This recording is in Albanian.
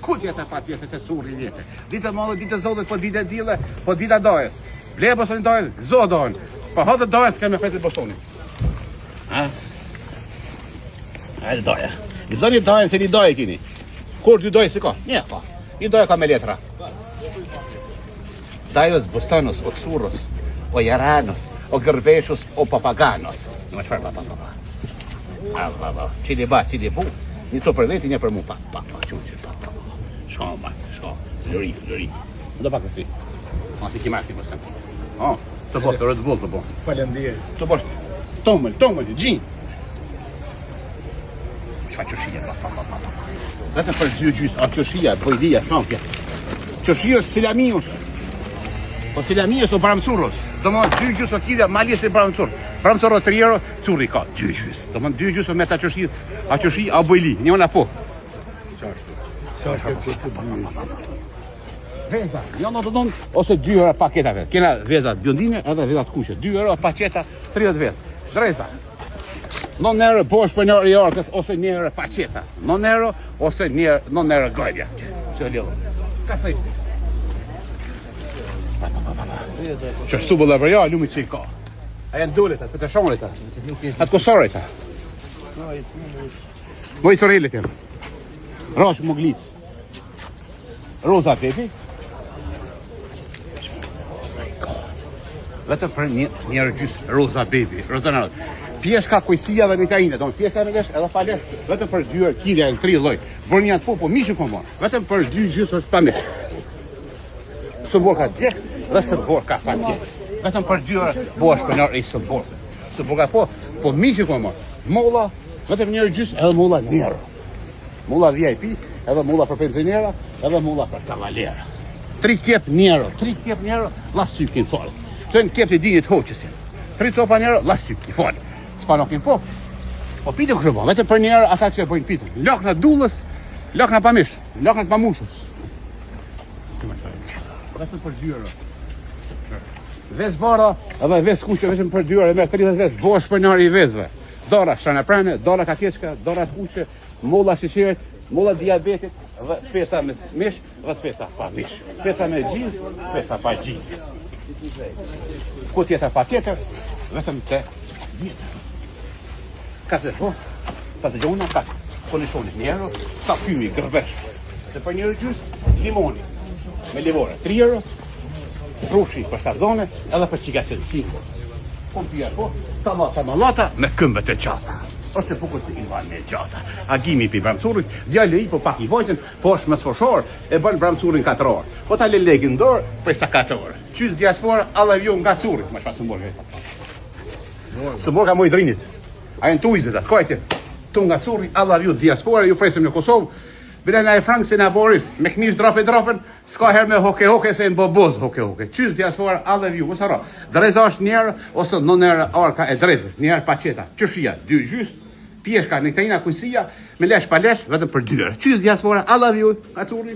Ku tjetër pa tjetër të curri vjetër. Ditë mëllë, ditë zotit, po ditë dile, po ditë dojës. Vlerë Bostonin dojës, zo dojën. Po hodë dojës keme fetit Bostonin. Ha? Hajde doja. Gëzoni dojën se një dojë kini. Kur dy dojë si ka? Një ka. Një dojë ka me letra. Dajës Bostonos, o curros, o jaranos, o gërbeshus, o papaganos. Në më qëfar pa. Qili ba, qili bu. Një të për veti, një për mu. Pa. Shoma. Lëri. Do pak kësti. Masi ki marki Boston. Të poshtë, rëtë bullë të po. Falemndirë. Të poshtë. Tomëll, gjinë. Qëfa qëshia, pa. Vetëm për dy gjysë, a qëshia, bojdia, shampja. Qëshirës Silamius. Po Silamius o Bramcurros. Do më dy gjysë o kidja, maljes e Bramcur. Bramcurro 3 euro, curri ka, dy gjysë. Do më dy gjysë o me ta qëshirë, a qëshia, a bojli, një ona po. Veza, jo në të donë, ose 2 euro paketave. Kena vezat bjondine edhe vezat kuqe. 2 euro paketa, 30 vezë. Dreza. 9 euro bosh për njërë i orkës, ose 1 euro paketa. 9 euro, ose 9 euro gojbja. Që lidhë. Ka së i? Që shtu bëllë për ja, lumi që i ka. A janë dullet, për të shonrit, atë kosorit. Moj të rejlit jenë. Rosh Muglic. Roza Pepi. Vetëm për njerë gjysë Roza Baby, Roza pjeshka kujësia dhe mikaine, do në pjeshka në lesh edhe pa lesh, vetëm për 2 euro kilja e 3 loj. Bërë një atë po mishë këmë morë, vetëm për 2 gjysë është pa mishë. Së borë ka djekë dhe së borë ka pa djekës. Vetëm për 2 euro bo është për nërë e së borë. Së borë ka po mishë këmë morë. Molla, vetëm njerë gjysë edhe molla njerë. Molla VIP, edhe molla për pensionera, edhe molla për kavalera. 3 kep njerë, lasë ty kënë falë. Të në kep të dinit hoqës jenë. 3 copa njerë, lasë ty kënë falë. S'pa nuk kënë po. Po pite kështë bo, vetëm për njerë ata që e bojnë pite. Lakna dullës, lakna pamish, lakna të pamushës. Vetëm për 2 euro. Vez bara, edhe vez kuqe, vetëm për 2 euro, e merë 30 vez, bosh për njerë i vezve. Dora shana prane, dora kakeshka, dora kuqe, molla shqishiret, molla diabetit, dhe spesa me mish, dhe spesa pa mish. Spesa me gjizë, spesa pa gjizë. Ku tjetër pa tjetër, vetëm të vjetër. Ka se po, pa të gjona, ka konishoni njerë, sa fymi, gërbesh. Se për njërë gjysë, limoni, me livore, 3 euro, rushi për shtazone, edhe për qikaset 5. Kom pia po, salata malata, me këmbët e qata. Është e pukur të ilvan me gjata. Agimi pi Bramcurit, djallë i po pak i vojtën, po është më sfoshor, e bën Bramcurin 4 orë. Po ta lelegin dorë, prej sa 4 orë. Qys diaspora, alla vjo nga curit, ma shfa së mborë vetë. Së mborë ka moj drinit. A jenë tuizet atë, kojtje. Tu nga curi, alla vjo diaspora, ju fresim në Kosovë. Bile na e Frank se na Boris, me këmish dropen, s'ka her me hoke, se në boboz hoke. Qys diaspora, alla vjo, mos haro. Dreza është njerë, ose në njerë arka e drezë, njerë paqeta, qëshia, 2 gjysë, pjeshka, nektarina, kujësia, me lesh pa lesh, vetëm për 2 euro. Qys diaspora, alla vjo, nga curi.